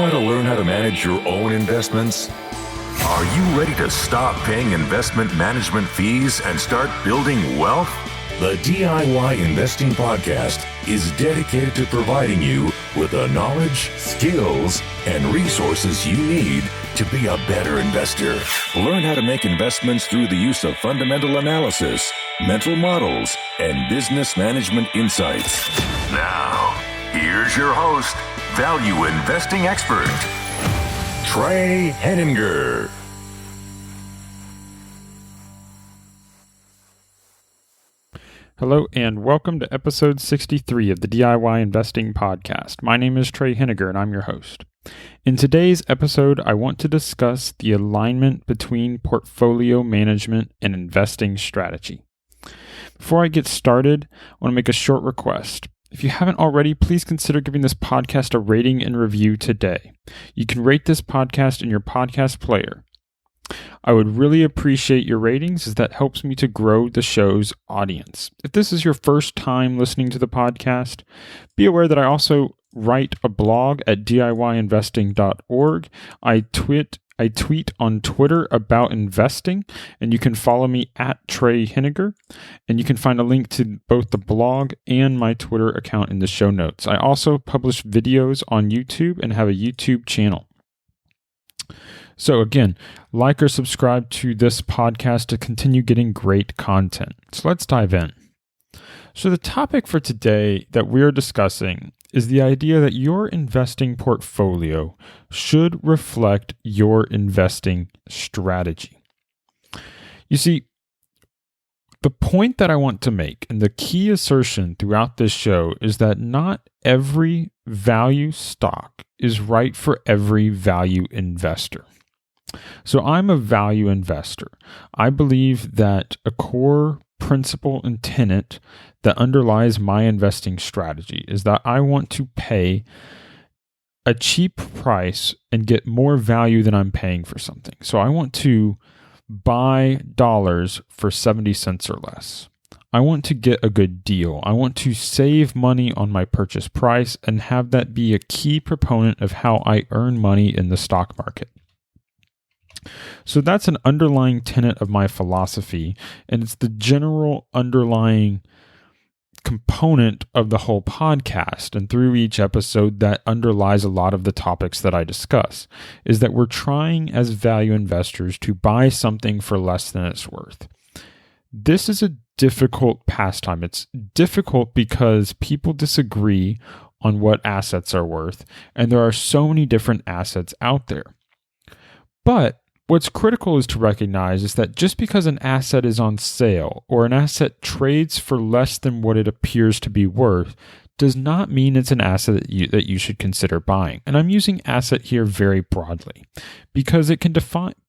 want to learn how to manage your own investments? Are you ready to stop paying investment management fees and start building wealth? The DIY Investing Podcast is dedicated to providing you with the knowledge, skills, and resources you need to be a better investor. Learn how to make investments through the use of fundamental analysis, mental models, and business management insights. Now, here's your host, value investing expert, Trey Henninger. Hello and welcome to episode 63 of the DIY Investing Podcast. My name is Trey Henninger and I'm your host. In today's episode, I want to discuss the alignment between portfolio management and investing strategy. Before I get started, I want to make a short request. If you haven't already, please consider giving this podcast a rating and review today. You can rate this podcast in your podcast player. I would really appreciate your ratings as that helps me to grow the show's audience. If this is your first time listening to the podcast, be aware that I also write a blog at DIYinvesting.org. I tweet on Twitter about investing, and you can follow me at Trey Henninger, and you can find a link to both the blog and my Twitter account in the show notes. I also publish videos on YouTube and have a YouTube channel. So again, like or subscribe to this podcast to continue getting great content. So let's dive in. So the topic for today that we're discussing is the idea that your investing portfolio should reflect your investing strategy. You see, the point that I want to make and the key assertion throughout this show is that not every value stock is right for every value investor. So I'm a value investor. I believe that a core principle and tenet that underlies my investing strategy is that I want to pay a cheap price and get more value than I'm paying for something. So I want to buy dollars for 70 cents or less. I want to get a good deal. I want to save money on my purchase price and have that be a key proponent of how I earn money in the stock market. So that's an underlying tenet of my philosophy, and it's the general underlying component of the whole podcast. And through each episode, that underlies a lot of the topics that I discuss, is that we're trying as value investors to buy something for less than it's worth. This is a difficult pastime. It's difficult because people disagree on what assets are worth, and there are so many different assets out there. But what's critical is to recognize is that just because an asset is on sale or an asset trades for less than what it appears to be worth does not mean it's an asset that you should consider buying. And I'm using asset here very broadly because it can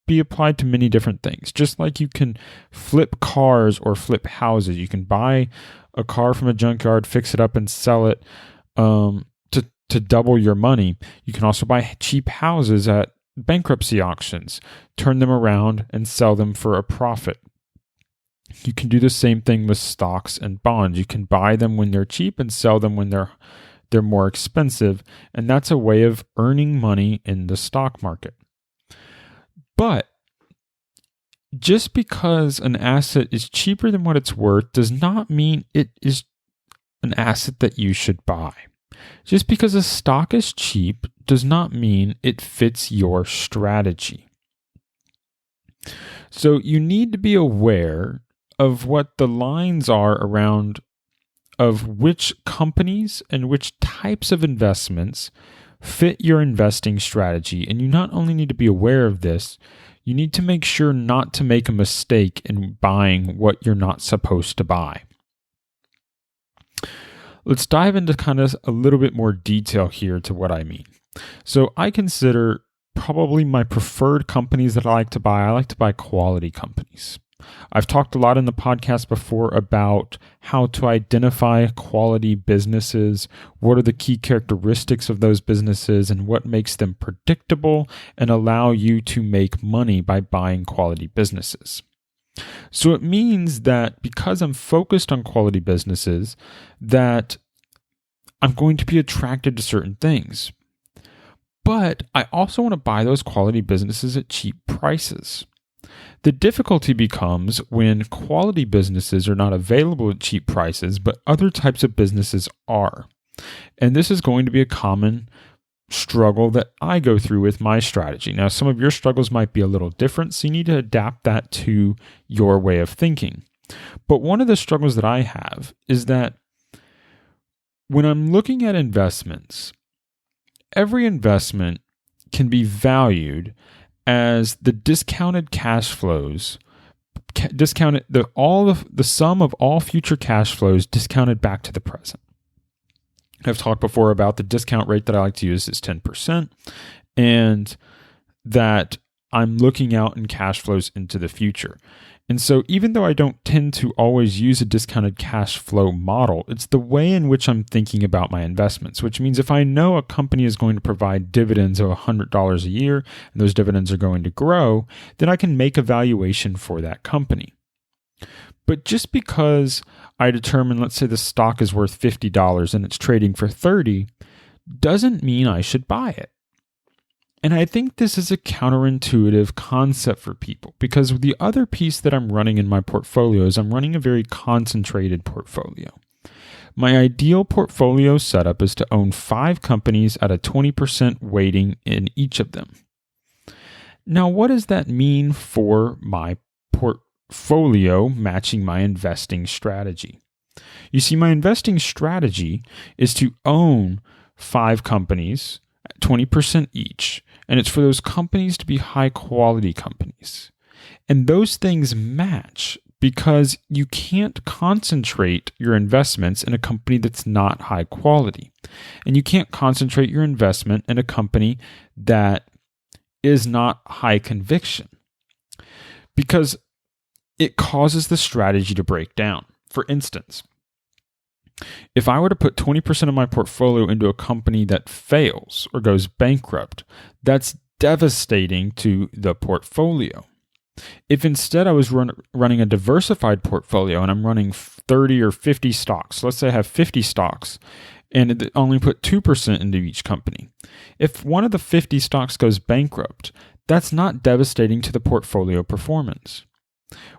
be applied to many different things. Just like you can flip cars or flip houses. You can buy a car from a junkyard, fix it up and sell it to double your money. You can also buy cheap houses at bankruptcy auctions, turn them around and sell them for a profit. You can do the same thing with stocks and bonds. You can buy them when they're cheap and sell them when they're more expensive, and that's a way of earning money in the stock market. But just because an asset is cheaper than what it's worth does not mean it is an asset that you should buy. Just because a stock is cheap does not mean it fits your strategy. So you need to be aware of what the lines are around of which companies and which types of investments fit your investing strategy. And you not only need to be aware of this, you need to make sure not to make a mistake in buying what you're not supposed to buy. Let's dive into kind of a little bit more detail here to what I mean. So I consider probably my preferred companies that I like to buy quality companies. I've talked a lot in the podcast before about how to identify quality businesses, what are the key characteristics of those businesses, and what makes them predictable and allow you to make money by buying quality businesses. So it means that because I'm focused on quality businesses, that I'm going to be attracted to certain things. But I also want to buy those quality businesses at cheap prices. The difficulty becomes when quality businesses are not available at cheap prices, but other types of businesses are. And this is going to be a common struggle that I go through with my strategy. Now, some of your struggles might be a little different, so you need to adapt that to your way of thinking. But one of the struggles that I have is that when I'm looking at investments, every investment can be valued as the discounted cash flows, the sum of all future cash flows discounted back to the present. I've talked before about the discount rate that I like to use is 10%, and that I'm looking out in cash flows into the future. And so even though I don't tend to always use a discounted cash flow model, it's the way in which I'm thinking about my investments, which means if I know a company is going to provide dividends of $100 a year and those dividends are going to grow, then I can make a valuation for that company. But just because I determine, let's say the stock is worth $50 and it's trading for $30, doesn't mean I should buy it. And I think this is a counterintuitive concept for people because the other piece that I'm running in my portfolio is I'm running a very concentrated portfolio. My ideal portfolio setup is to own 5 companies at a 20% weighting in each of them. Now, what does that mean for my portfolio matching my investing strategy? You see, my investing strategy is to own 5 companies at 20% each, and it's for those companies to be high quality companies. And those things match because you can't concentrate your investments in a company that's not high quality. And you can't concentrate your investment in a company that is not high conviction because it causes the strategy to break down. For instance, if I were to put 20% of my portfolio into a company that fails or goes bankrupt, that's devastating to the portfolio. If instead I was running a diversified portfolio and I'm running 30 or 50 stocks, let's say I have 50 stocks and only put 2% into each company. If one of the 50 stocks goes bankrupt, that's not devastating to the portfolio performance.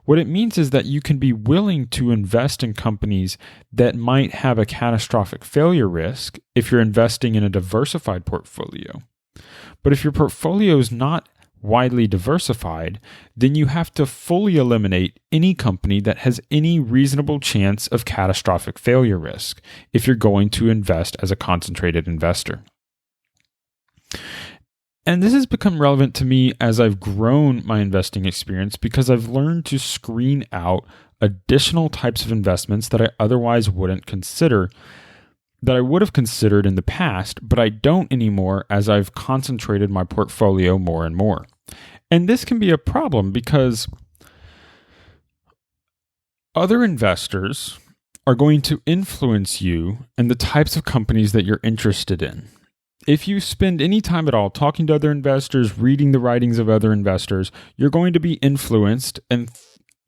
What it means is that you can be willing to invest in companies that might have a catastrophic failure risk if you're investing in a diversified portfolio. But if your portfolio is not widely diversified, then you have to fully eliminate any company that has any reasonable chance of catastrophic failure risk if you're going to invest as a concentrated investor. And this has become relevant to me as I've grown my investing experience because I've learned to screen out additional types of investments that I otherwise wouldn't consider, that I would have considered in the past, but I don't anymore as I've concentrated my portfolio more and more. And this can be a problem because other investors are going to influence you and the types of companies that you're interested in. If you spend any time at all talking to other investors, reading the writings of other investors, you're going to be influenced and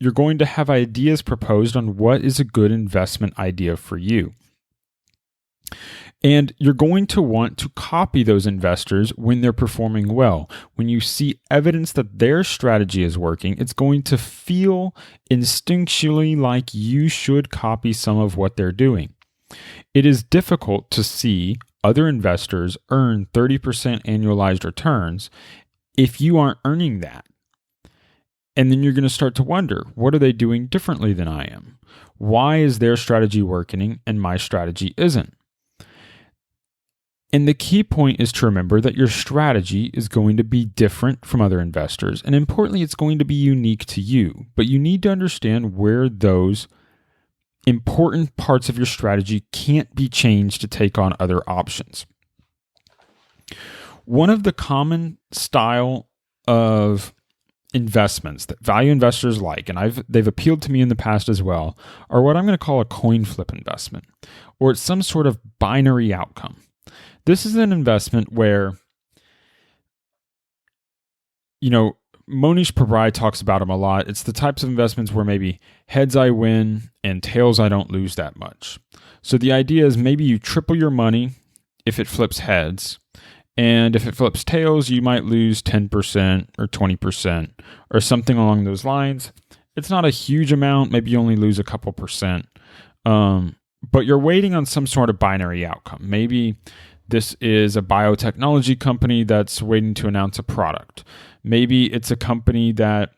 you're going to have ideas proposed on what is a good investment idea for you. And you're going to want to copy those investors when they're performing well. When you see evidence that their strategy is working, it's going to feel instinctually like you should copy some of what they're doing. It is difficult to see other investors earn 30% annualized returns if you aren't earning that. And then you're going to start to wonder, what are they doing differently than I am? Why is their strategy working and my strategy isn't? And the key point is to remember that your strategy is going to be different from other investors. And importantly, it's going to be unique to you. But you need to understand where those important parts of your strategy can't be changed to take on other options. One of the common style of investments that value investors like, and they've appealed to me in the past as well, are what I'm going to call a coin flip investment, or it's some sort of binary outcome. This is an investment where, Monish Pabrai talks about them a lot. It's the types of investments where maybe heads I win and tails I don't lose that much. So the idea is maybe you triple your money if it flips heads, And if it flips tails, you might lose 10% or 20% or something along those lines. It's not a huge amount. Maybe you only lose a couple percent. But you're waiting on some sort of binary outcome. Maybe this is a biotechnology company that's waiting to announce a product. Maybe it's a company that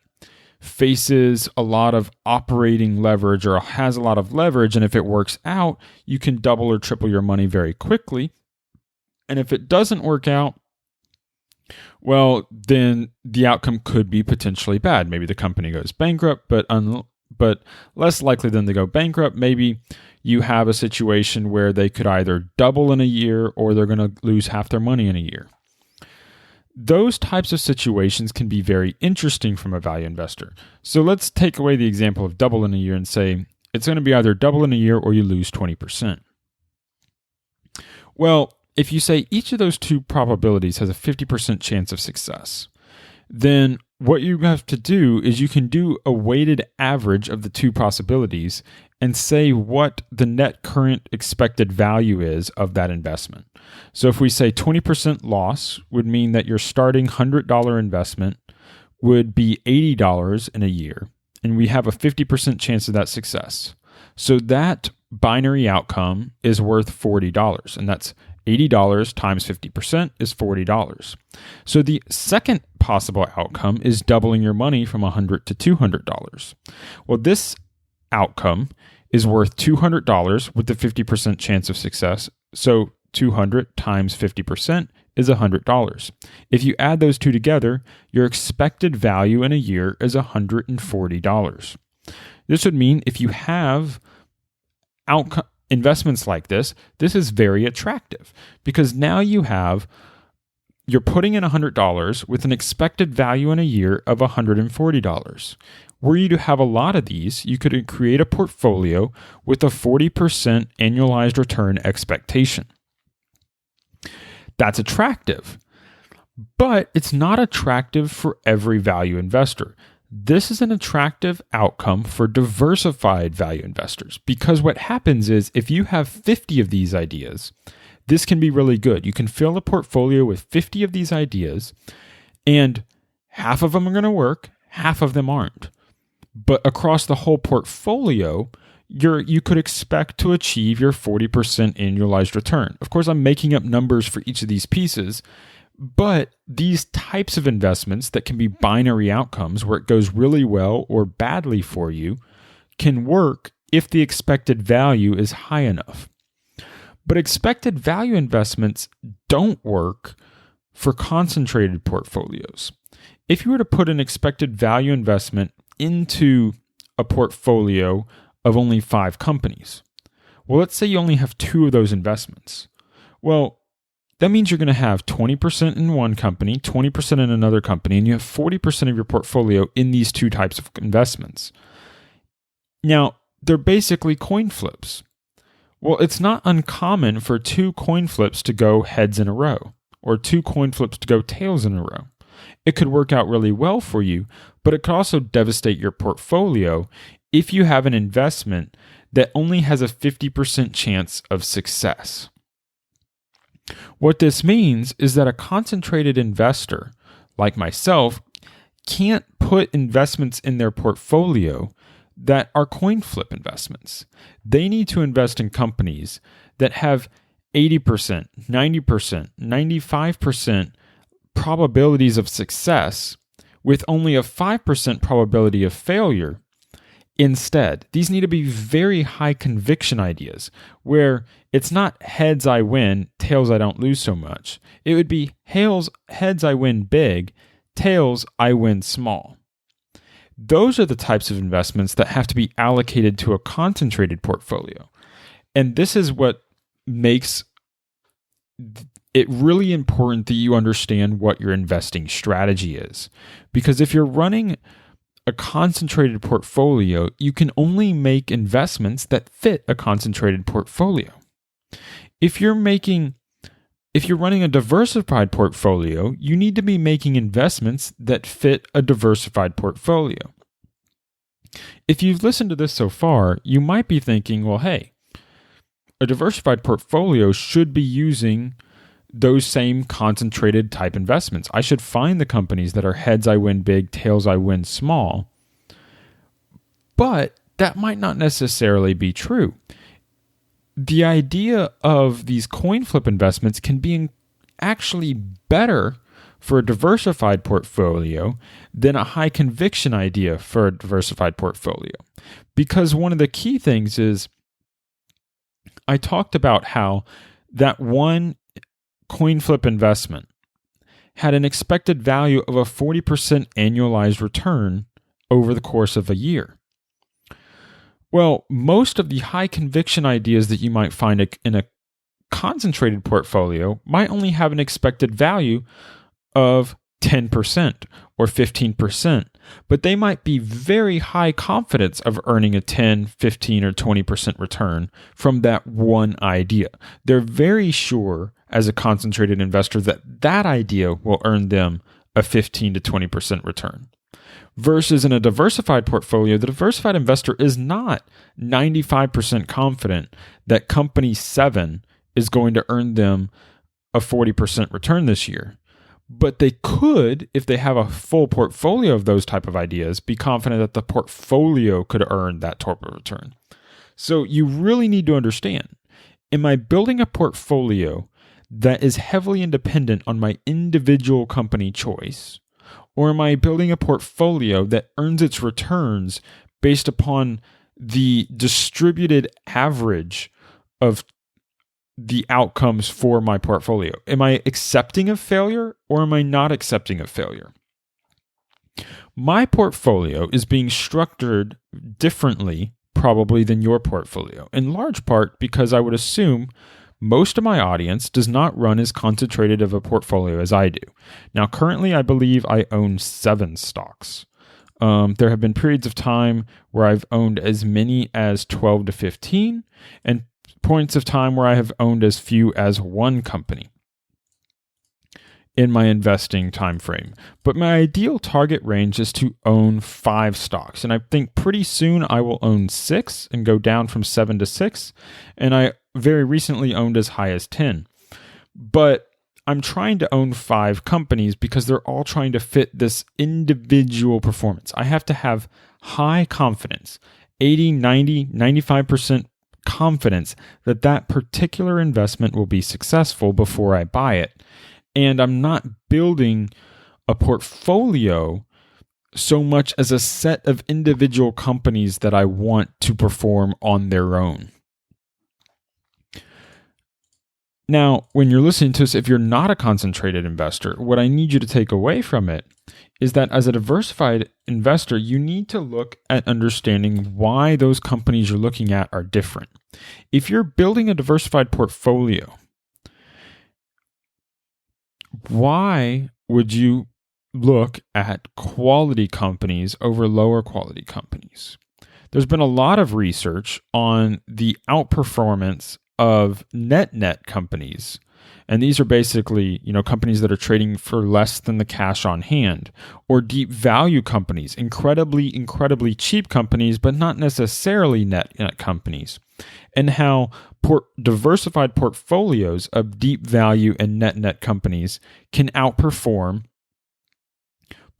faces a lot of operating leverage or has a lot of leverage, and if it works out, you can double or triple your money very quickly. And if it doesn't work out, well, then the outcome could be potentially bad. Maybe the company goes bankrupt, but less likely than they go bankrupt. Maybe you have a situation where they could either double in a year or they're going to lose half their money in a year. Those types of situations can be very interesting from a value investor. So let's take away the example of double in a year and say it's going to be either double in a year or you lose 20%. Well, if you say each of those two probabilities has a 50% chance of success, then what you have to do is you can do a weighted average of the two possibilities and say what the net current expected value is of that investment. So if we say 20% loss would mean that your starting $100 investment would be $80 in a year, and we have a 50% chance of that success. So that binary outcome is worth $40, and that's $80 times 50% is $40. So the second possible outcome is doubling your money from $100 to $200. Well, this outcome is worth $200 with the 50% chance of success. So 200 times 50% is $100. If you add those two together, your expected value in a year is $140. This would mean if you have investments like this is very attractive because now you're putting in $100 with an expected value in a year of $140. Were you to have a lot of these, you could create a portfolio with a 40% annualized return expectation. That's attractive, but it's not attractive for every value investor. This is an attractive outcome for diversified value investors because what happens is if you have 50 of these ideas, this can be really good. You can fill a portfolio with 50 of these ideas and half of them are going to work, half of them aren't. But across the whole portfolio, you could expect to achieve your 40% annualized return. Of course, I'm making up numbers for each of these pieces, but these types of investments that can be binary outcomes where it goes really well or badly for you can work if the expected value is high enough. But expected value investments don't work for concentrated portfolios. If you were to put an expected value investment into a portfolio of only 5 companies, well, let's say you only have 2 of those investments. Well, that means you're going to have 20% in one company, 20% in another company, and you have 40% of your portfolio in these 2 types of investments. Now, they're basically coin flips. Well, it's not uncommon for 2 coin flips to go heads in a row or 2 coin flips to go tails in a row. It could work out really well for you, but it could also devastate your portfolio if you have an investment that only has a 50% chance of success. What this means is that a concentrated investor, like myself, can't put investments in their portfolio that are coin flip investments. They need to invest in companies that have 80%, 90%, 95% probabilities of success with only a 5% probability of failure. Instead, these need to be very high conviction ideas where it's not heads I win, tails I don't lose so much. It would be heads I win big, tails I win small. Those are the types of investments that have to be allocated to a concentrated portfolio. And this is what makes it really important that you understand what your investing strategy is. Because if you're running a concentrated portfolio, you can only make investments that fit a concentrated portfolio. If you're running a diversified portfolio, you need to be making investments that fit a diversified portfolio. If you've listened to this so far, you might be thinking, well, hey, a diversified portfolio should be using those same concentrated type investments. I should find the companies that are heads I win big, tails I win small. But that might not necessarily be true. The idea of these coin flip investments can be actually better for a diversified portfolio than a high conviction idea for a diversified portfolio. Because one of the key things is, I talked about how that one coin flip investment had an expected value of a 40% annualized return over the course of a year. Well, most of the high conviction ideas that you might find in a concentrated portfolio might only have an expected value of 10% or 15%, but they might be very high confidence of earning a 10, 15, or 20% return from that one idea. They're very sure as a concentrated investor that that idea will earn them a 15 to 20% return. Versus in a diversified portfolio, the diversified investor is not 95% confident that company 7 is going to earn them a 40% return this year. But they could, if they have a full portfolio of those type of ideas, be confident that the portfolio could earn that type of return. So you really need to understand, am I building a portfolio that is heavily independent on my individual company choice? Or am I building a portfolio that earns its returns based upon the distributed average of the outcomes for my portfolio? Am I accepting of failure or am I not accepting of failure? My portfolio is being structured differently probably than your portfolio, in large part because I would assume most of my audience does not run as concentrated of a portfolio as I do. Now, currently, I believe I own 7 stocks. There have been periods of time where I've owned as many as 12 to 15, and points of time where I have owned as few as 1 company in my investing time frame. But my ideal target range is to own 5 stocks. And I think pretty soon I will own 6 and go down from 7 to 6. And I very recently owned as high as 10. But I'm trying to own 5 companies because they're all trying to fit this individual performance. I have to have high confidence, 80, 90, 95% confidence that that particular investment will be successful before I buy it. And I'm not building a portfolio so much as a set of individual companies that I want to perform on their own. Now, when you're listening to this, if you're not a concentrated investor, what I need you to take away from it is that as a diversified investor, you need to look at understanding why those companies you're looking at are different. If you're building a diversified portfolio, why would you look at quality companies over lower quality companies? There's been a lot of research on the outperformance of net companies. And these are basically, companies that are trading for less than the cash on hand, or deep value companies, incredibly cheap companies, but not necessarily net companies. And how diversified portfolios of deep value and net companies can outperform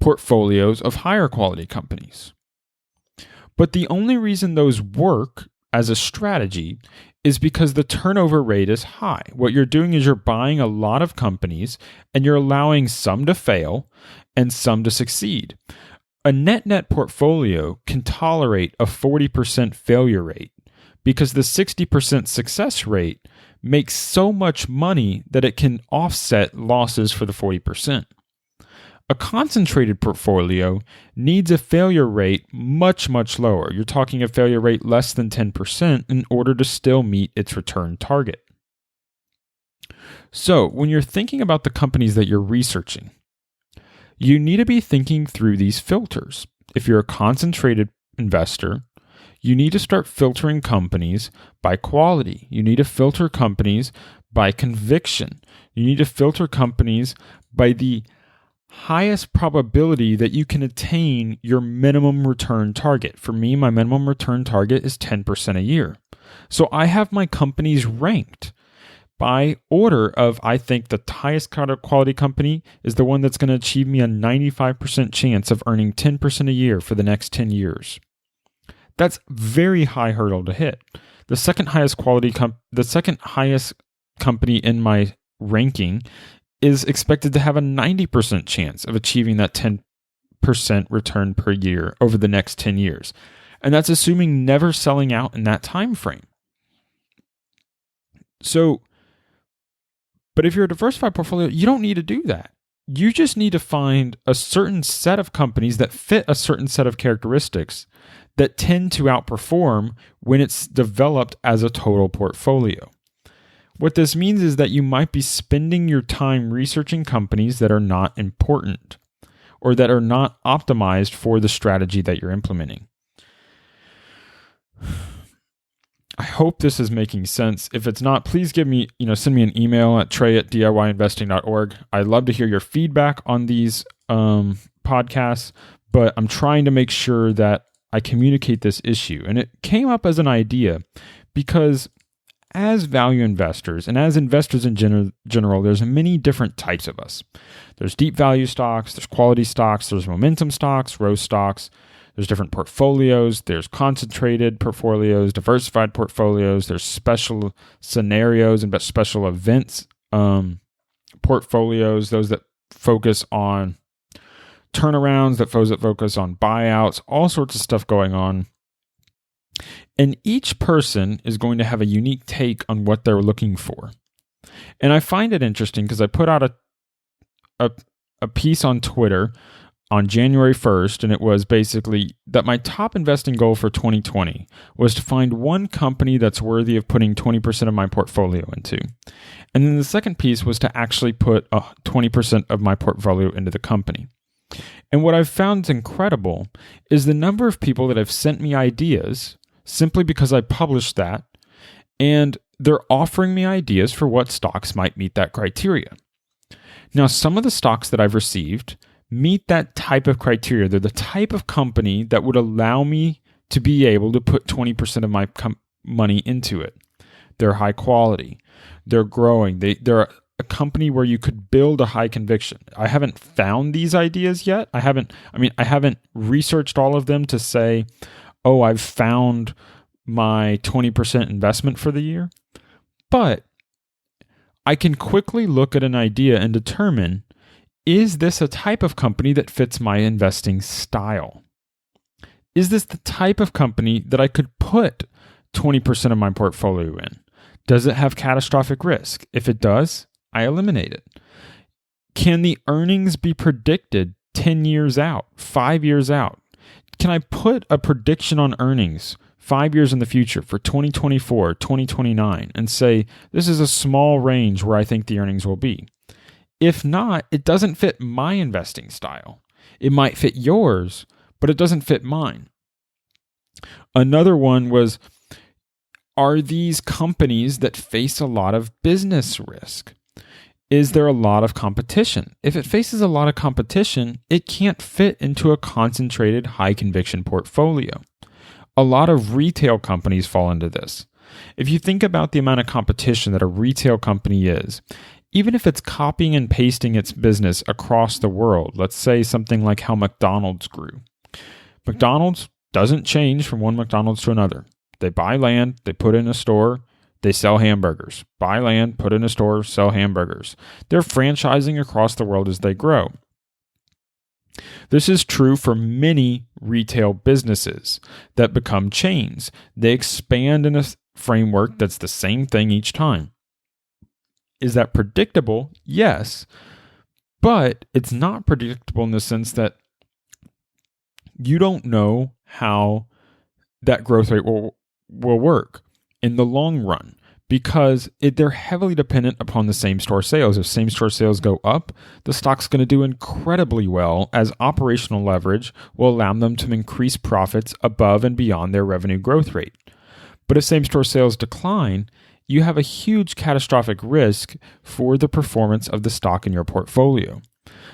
portfolios of higher quality companies. But the only reason those work as a strategy is because the turnover rate is high. What you're doing is you're buying a lot of companies and you're allowing some to fail and some to succeed. A net portfolio can tolerate a 40% failure rate because the 60% success rate makes so much money that it can offset losses for the 40%. A concentrated portfolio needs a failure rate much lower. You're talking a failure rate less than 10% in order to still meet its return target. So when you're thinking about the companies that you're researching, you need to be thinking through these filters. If you're a concentrated investor, you need to start filtering companies by quality. You need to filter companies by conviction. You need to filter companies by the highest probability that you can attain your minimum return target. For me, my minimum return target is 10% a year. So I have my companies ranked by order of, I think the highest quality company is the one that's going to achieve me a 95% chance of earning 10% a year for the next 10 years. That's very high hurdle to hit. The second highest company in my ranking is expected to have a 90% chance of achieving that 10% return per year over the next 10 years. And that's assuming never selling out in that time frame. So, but if you're a diversified portfolio, you don't need to do that. You just need to find a certain set of companies that fit a certain set of characteristics that tend to outperform when it's developed as a total portfolio. What this means is that you might be spending your time researching companies that are not important or that are not optimized for the strategy that you're implementing. I hope this is making sense. If it's not, please send me an email at trey@diyinvesting.org. I'd love to hear your feedback on these podcasts, but I'm trying to make sure that I communicate this issue. And it came up as an idea because as value investors and as investors in general, there's many different types of us. There's deep value stocks, there's quality stocks, there's momentum stocks, growth stocks. There's different portfolios. There's concentrated portfolios, diversified portfolios. There's special scenarios and special events portfolios, those that focus on turnarounds, that focus on buyouts, all sorts of stuff going on. And each person is going to have a unique take on what they're looking for. And I find it interesting because I put out a piece on Twitter on January 1st, and it was basically that my top investing goal for 2020 was to find one company that's worthy of putting 20% of my portfolio into. And then the second piece was to actually put 20% of my portfolio into the company. And what I've found incredible is the number of people that have sent me ideas simply because I published that, and they're offering me ideas for what stocks might meet that criteria. Now, some of the stocks that I've received meet that type of criteria. They're the type of company that would allow me to be able to put 20% of my money into it. They're high quality. They're growing. They're a company where you could build a high conviction. I haven't found these ideas yet. I haven't researched all of them to say, oh, I've found my 20% investment for the year. But I can quickly look at an idea and determine, is this a type of company that fits my investing style? Is this the type of company that I could put 20% of my portfolio in? Does it have catastrophic risk? If it does, I eliminate it. Can the earnings be predicted 10 years out, 5 years out? Can I put a prediction on earnings 5 years in the future for 2024, 2029, and say, this is a small range where I think the earnings will be? If not, it doesn't fit my investing style. It might fit yours, but it doesn't fit mine. Another one was, are these companies that face a lot of business risk? Is there a lot of competition? If it faces a lot of competition, it can't fit into a concentrated high conviction portfolio. A lot of retail companies fall into this. If you think about the amount of competition that a retail company is, even if it's copying and pasting its business across the world, let's say something like how McDonald's grew. McDonald's doesn't change from one McDonald's to another. They buy land, they put in a store, they sell hamburgers. Buy land, put in a store, sell hamburgers. They're franchising across the world as they grow. This is true for many retail businesses that become chains. They expand in a framework that's the same thing each time. Is that predictable? Yes, but it's not predictable in the sense that you don't know how that growth rate will work in the long run because they're heavily dependent upon the same-store sales. If same-store sales go up, the stock's going to do incredibly well as operational leverage will allow them to increase profits above and beyond their revenue growth rate. But if same-store sales decline, you have a huge catastrophic risk for the performance of the stock in your portfolio.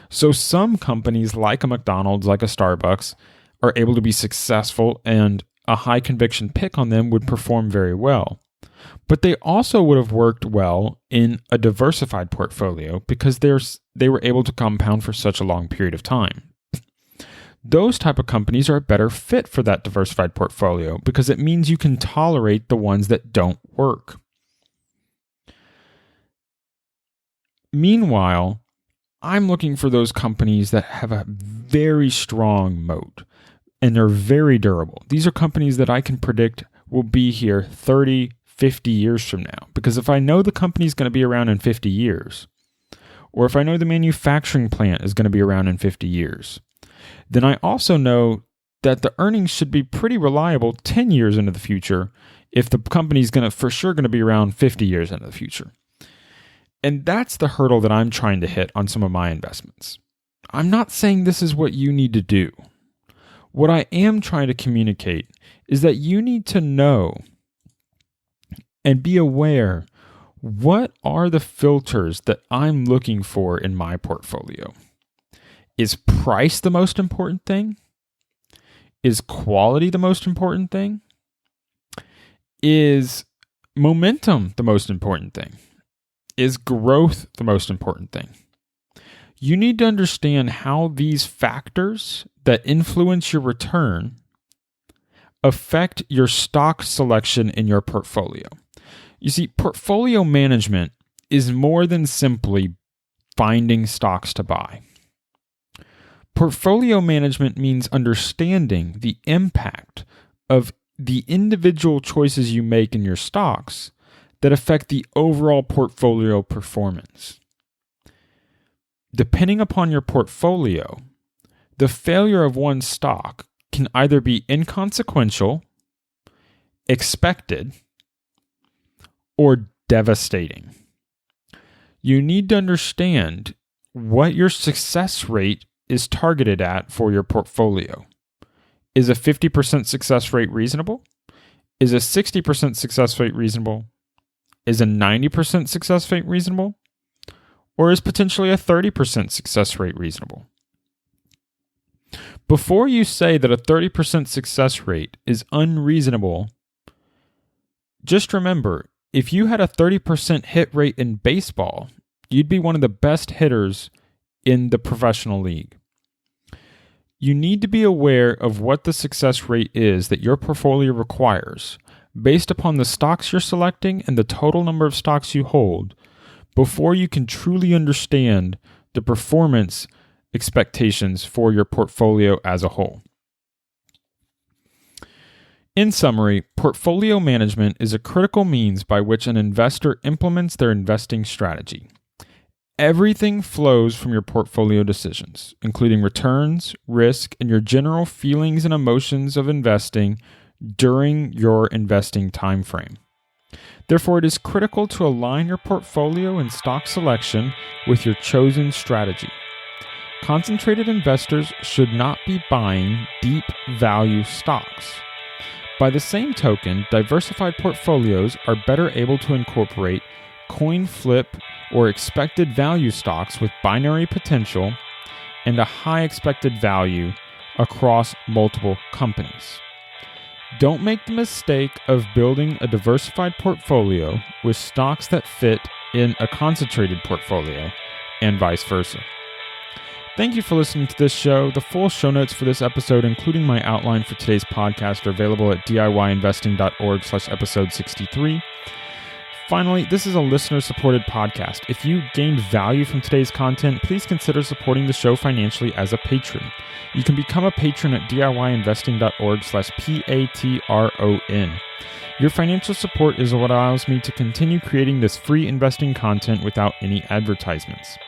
So some companies like a McDonald's, like a Starbucks, are able to be successful, and a high conviction pick on them would perform very well. But they also would have worked well in a diversified portfolio because they were able to compound for such a long period of time. Those type of companies are a better fit for that diversified portfolio because it means you can tolerate the ones that don't work. Meanwhile, I'm looking for those companies that have a very strong moat and they're very durable. These are companies that I can predict will be here 30, 50 years from now. Because if I know the company is going to be around in 50 years, or if I know the manufacturing plant is going to be around in 50 years, then I also know that the earnings should be pretty reliable 10 years into the future if the company is for sure going to be around 50 years into the future. And that's the hurdle that I'm trying to hit on some of my investments. I'm not saying this is what you need to do. What I am trying to communicate is that you need to know and be aware, what are the filters that I'm looking for in my portfolio? Is price the most important thing? Is quality the most important thing? Is momentum the most important thing? Is growth the most important thing? You need to understand how these factors that influence your return affect your stock selection in your portfolio. You see, portfolio management is more than simply finding stocks to buy. Portfolio management means understanding the impact of the individual choices you make in your stocks that affect the overall portfolio performance. Depending upon your portfolio, the failure of one stock can either be inconsequential, expected, or devastating. You need to understand what your success rate is targeted at for your portfolio. Is a 50% success rate reasonable? Is a 60% success rate reasonable? Is a 90% success rate reasonable? Or is potentially a 30% success rate reasonable? Before you say that a 30% success rate is unreasonable, just remember, if you had a 30% hit rate in baseball, you'd be one of the best hitters in the professional league. You need to be aware of what the success rate is that your portfolio requires based upon the stocks you're selecting and the total number of stocks you hold before you can truly understand the performance expectations for your portfolio as a whole. In summary, portfolio management is a critical means by which an investor implements their investing strategy. Everything flows from your portfolio decisions, including returns, risk, and your general feelings and emotions of investing during your investing time frame. Therefore, it is critical to align your portfolio and stock selection with your chosen strategy. Concentrated investors should not be buying deep value stocks. By the same token, diversified portfolios are better able to incorporate coin flip or expected value stocks with binary potential and a high expected value across multiple companies. Don't make the mistake of building a diversified portfolio with stocks that fit in a concentrated portfolio and vice versa. Thank you for listening to this show. The full show notes for this episode, including my outline for today's podcast, are available at DIYinvesting.org/episode 63. Finally, this is a listener-supported podcast. If you gained value from today's content, please consider supporting the show financially as a patron. You can become a patron at DIYinvesting.org/PATRON. Your financial support is what allows me to continue creating this free investing content without any advertisements.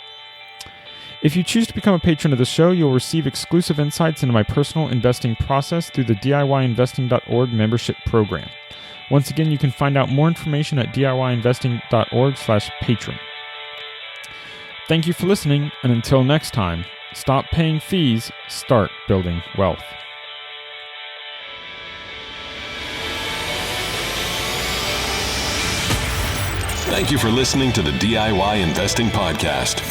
If you choose to become a patron of the show, you'll receive exclusive insights into my personal investing process through the DIYinvesting.org membership program. Once again, you can find out more information at DIYinvesting.org/patron. Thank you for listening, and until next time, stop paying fees, start building wealth. Thank you for listening to the DIY Investing Podcast.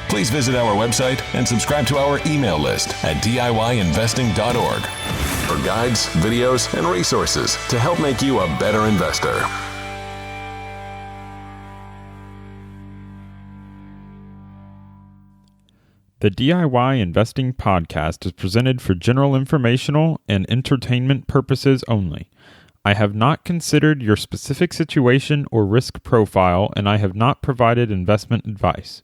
Please visit our website and subscribe to our email list at DIYinvesting.org for guides, videos, and resources to help make you a better investor. The DIY Investing Podcast is presented for general informational and entertainment purposes only. I have not considered your specific situation or risk profile, and I have not provided investment advice.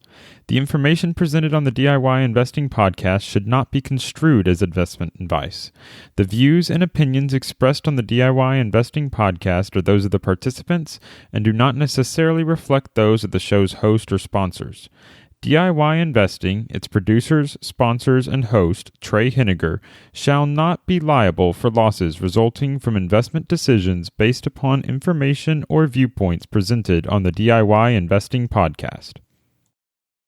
The information presented on the DIY Investing Podcast should not be construed as investment advice. The views and opinions expressed on the DIY Investing Podcast are those of the participants and do not necessarily reflect those of the show's host or sponsors. DIY Investing, its producers, sponsors, and host, Trey Henniger, shall not be liable for losses resulting from investment decisions based upon information or viewpoints presented on the DIY Investing Podcast.